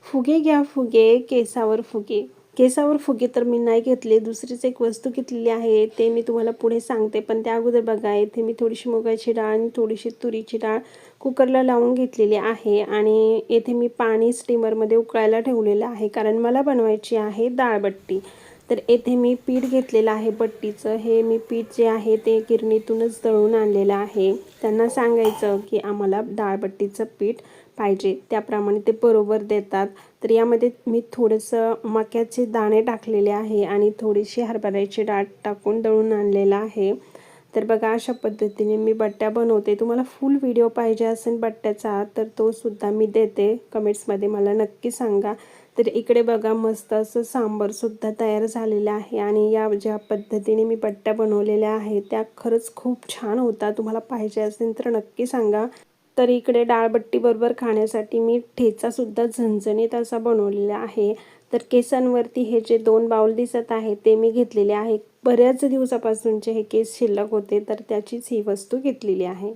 फुगे घ्या फुगे, केसावर फुगे. केसावर फुगे तर मी नाही घेतले. दुसरीच एक वस्तू घेतलेली आहे, ते मी तुम्हाला पुढे सांगते. पण त्या अगोदर बघा, इथे मी थोडीशी मुगाची डाळ आणि थोडीशी तुरीची डाळ कुकरला लावून घेतलेली आहे. आणि येथे मी पाणी स्टीमरमध्ये उकळायला ठेवलेलं आहे, कारण मला बनवायची आहे डाळबट्टी. तर येथे मी पीठ घेतलेलं आहे बट्टीचं. हे मी पीठ जे आहे ते गिरणीतूनच दळून आणलेलं आहे. त्यांना सांगायचं की आम्हाला डाळबट्टीचं पीठ पाहिजे, त्याप्रमाणे ते बरोबर देतात. तर यामध्ये मी थोडंसं मक्याचे दाणे टाकलेले आहे आणि थोडीशी हरभऱ्याची डाळ टाकून दळून आणलेलं आहे. तर बघा, अशा पद्धतीने मी बट्ट्या बनवते. तुम्हाला फुल व्हिडिओ पाहिजे असेल बट्ट्याचा तर तो सुद्धा मी देते. कमेंट्समध्ये मला नक्की सांगा. तर इकडे बघा, मस्त असं सांबारसुद्धा तयार झालेलं आहे. आणि या ज्या पद्धतीने मी बट्ट्या बनवलेल्या आहेत त्या खरंच खूप छान होतात. तुम्हाला पाहिजे असेल तर नक्की सांगा. तर इकडे डाळबट्टी बरोबर खाण्यासाठी मी ठेचासुद्धा झणझणीत असा बनवलेला आहे. तर केसांवरती हे जे 2 बाउल दिसत आहे ते मी घेतलेले आहे. बऱ्याच दिवसापासूनचे हे केस शिल्लक होते, तर त्याचीच ही वस्तू घेतलेली आहे.